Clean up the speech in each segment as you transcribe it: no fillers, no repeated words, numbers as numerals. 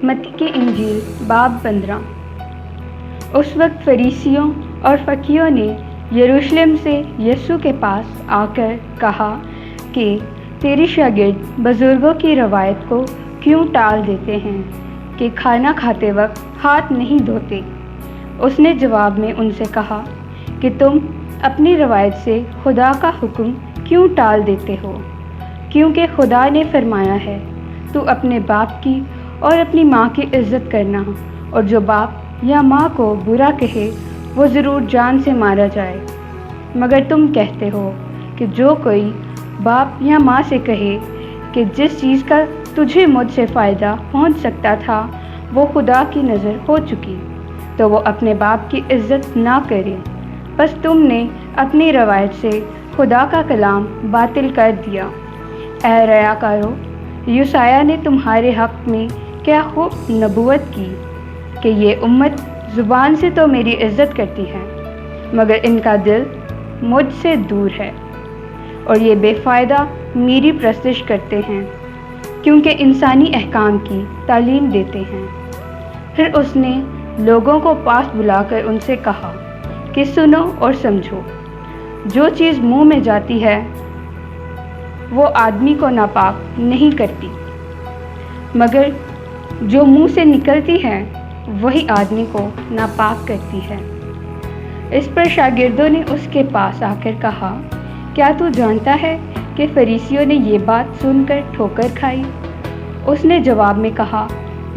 मत्ती की इंजील बाब 15। उस वक्त फरीसियों और फकीरों ने यरूशलेम से यीशु के पास आकर कहा कि तेरे शागिर्द बुजुर्गों की रवायत को क्यों टाल देते हैं कि खाना खाते वक्त हाथ नहीं धोते। उसने जवाब में उनसे कहा कि तुम अपनी रवायत से खुदा का हुक्म क्यों टाल देते हो, क्योंकि खुदा ने फरमाया है, तू अपने बाप की और अपनी माँ की इज़्ज़त करना, और जो बाप या माँ को बुरा कहे वो ज़रूर जान से मारा जाए। मगर तुम कहते हो कि जो कोई बाप या माँ से कहे कि जिस चीज़ का तुझे मुझसे फ़ायदा पहुँच सकता था वो खुदा की नज़र हो चुकी, तो वो अपने बाप की इज़्ज़त ना करे। बस तुमने अपनी रवायत से खुदा का कलाम बातिल कर दिया। ऐ रयाकारो, यूसाया ने तुम्हारे हक़ में क्या खूब नबूवत की कि ये उम्मत ज़ुबान से तो मेरी इज़्ज़त करती है, मगर इनका दिल मुझसे दूर है, और ये बेफ़ायदा मेरी प्रस्तिश करते हैं, क्योंकि इंसानी अहकाम की तालीम देते हैं। फिर उसने लोगों को पास बुलाकर उनसे कहा कि सुनो और समझो, जो चीज़ मुँह में जाती है वो आदमी को नापाक नहीं करती, मगर जो मुँह से निकलती है वही आदमी को नापाक करती है। इस पर शागिर्दों ने उसके पास आकर कहा, क्या तू जानता है कि फरीसियों ने ये बात सुनकर ठोकर खाई? उसने जवाब में कहा,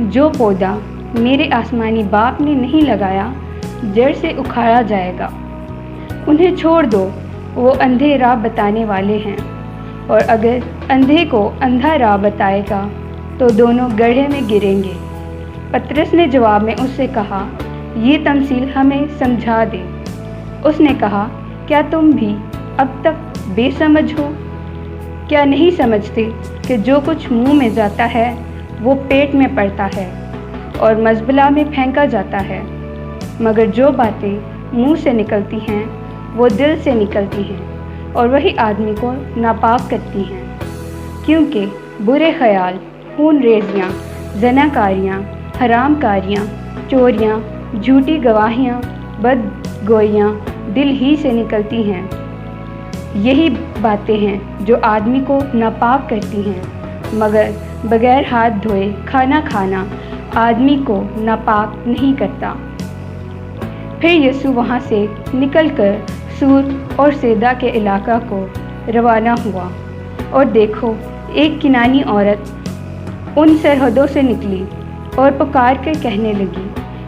जो पौधा मेरे आसमानी बाप ने नहीं लगाया जड़ से उखाड़ा जाएगा। उन्हें छोड़ दो, वो अंधे राह बताने वाले हैं, और अगर अंधे को अंधा राह बताएगा तो दोनों गड्ढे में गिरेंगे। पतरस ने जवाब में उससे कहा, ये तमसील हमें समझा दे। उसने कहा, क्या तुम भी अब तक बेसमझ हो? क्या नहीं समझते कि जो कुछ मुंह में जाता है वो पेट में पड़ता है और मज़बला में फेंका जाता है? मगर जो बातें मुंह से निकलती हैं वो दिल से निकलती हैं, और वही आदमी को नापाक करती हैं। क्योंकि बुरे ख्याल, खून रेज़ियाँ, ज़नाकारियाँ, हरामकारियाँ, चोरियाँ, झूठी गवाहियाँ, बदगोइयाँ दिल ही से निकलती हैं। यही बातें हैं जो आदमी को नापाक करती हैं, मगर बगैर हाथ धोए खाना खाना आदमी को नापाक नहीं करता। फिर यीशु वहाँ से निकलकर सूर और सैदा के इलाका को रवाना हुआ, और देखो, एक किनानी औरत उन सरहदों से निकली और पुकार कर कहने लगी,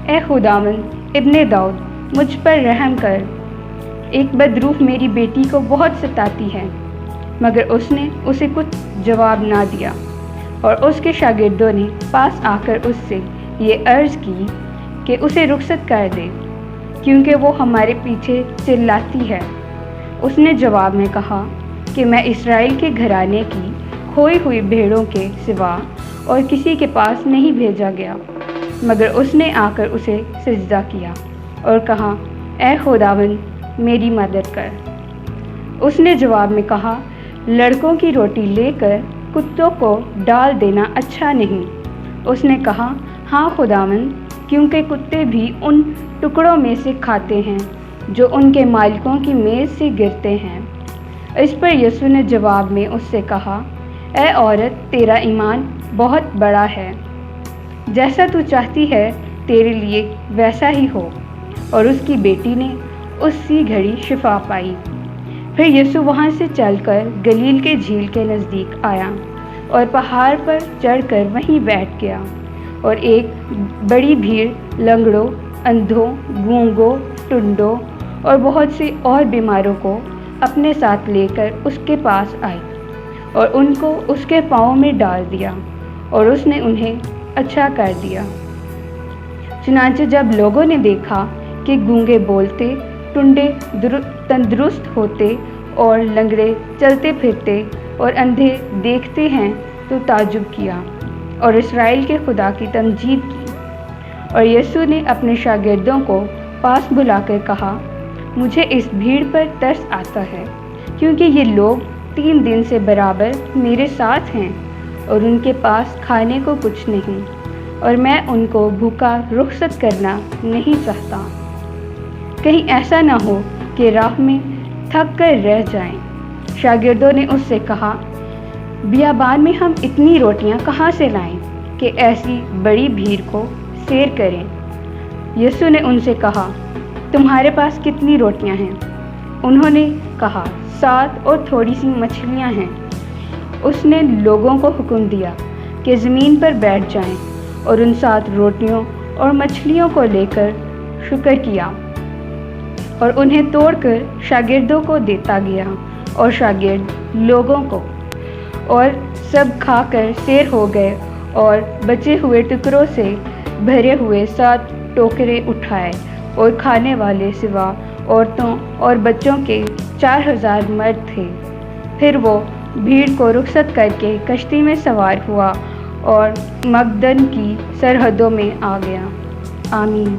ए खुदावंद इब्ने दाऊद, मुझ पर रहम कर, एक बदरूह मेरी बेटी को बहुत सताती है। मगर उसने उसे कुछ जवाब ना दिया, और उसके शागिर्दों ने पास आकर उससे ये अर्ज़ की कि उसे रुखसत कर दे, क्योंकि वो हमारे पीछे चिल्लाती है। उसने जवाब में कहा कि मैं इस्राएल के घराने की खोई हुई भेड़ों के सिवा और किसी के पास नहीं भेजा गया। मगर उसने आकर उसे सजदा किया और कहा, ए खुदावंद, मेरी मदद कर। उसने जवाब में कहा, लड़कों की रोटी लेकर कुत्तों को डाल देना अच्छा नहीं। उसने कहा, हाँ खुदावंद, क्योंकि कुत्ते भी उन टुकड़ों में से खाते हैं जो उनके मालिकों की मेज़ से गिरते हैं। इस पर यीशु ने जवाब में उससे कहा, ए औरत, तेरा ईमान बहुत बड़ा है, जैसा तू चाहती है तेरे लिए वैसा ही हो। और उसकी बेटी ने उसी घड़ी शिफा पाई। फिर यीशु वहाँ से चलकर गलील के झील के नज़दीक आया और पहाड़ पर चढ़कर वहीं बैठ गया, और एक बड़ी भीड़ लंगड़ों, अंधों, गूंगों, टुंडों और बहुत से और बीमारों को अपने साथ लेकर उसके पास आई, और उनको उसके पाँव में डाल दिया, और उसने उन्हें अच्छा कर दिया। चुनांचे जब लोगों ने देखा कि गूंगे बोलते, टुंडे तंदुरुस्त होते और लंगड़े चलते फिरते और अंधे देखते हैं, तो ताज्जुब किया और इस्राएल के खुदा की तमजीद की। और यीशु ने अपने शागिर्दों को पास बुलाकर कहा, मुझे इस भीड़ पर तरस आता है, क्योंकि ये लोग 3 दिन से बराबर मेरे साथ हैं और उनके पास खाने को कुछ नहीं। اور میں ان کو بھوکا رخصت کرنا نہیں چاہتا، کہیں ایسا نہ ہو کہ راہ میں تھک کر رہ جائیں۔ شاگردوں نے اس سے کہا، بیابان میں ہم اتنی روٹیاں کہاں سے لائیں کہ ایسی بڑی بھیڑ کو سیر کریں؟ یسوع نے ان سے کہا، تمہارے پاس کتنی روٹیاں ہیں؟ انہوں نے کہا، 7 اور تھوڑی سی مچھلیاں ہیں۔ اس نے لوگوں کو حکم دیا کہ زمین پر بیٹھ جائیں اور ان 7 روٹیوں اور مچھلیوں کو لے کر شکر کیا اور انہیں توڑ کر شاگردوں کو دیتا گیا، اور شاگرد لوگوں کو، اور سب کھا کر سیر ہو گئے اور بچے ہوئے ٹکڑوں سے بھرے ہوئے 7 ٹوکرے اٹھائے، اور کھانے والے سوا عورتوں اور بچوں کے 4000 مرد تھے۔ پھر وہ بھیڑ کو رخصت کر کے کشتی میں سوار ہوا اور مگدن کی سرحدوں میں آ گیا۔ آمین۔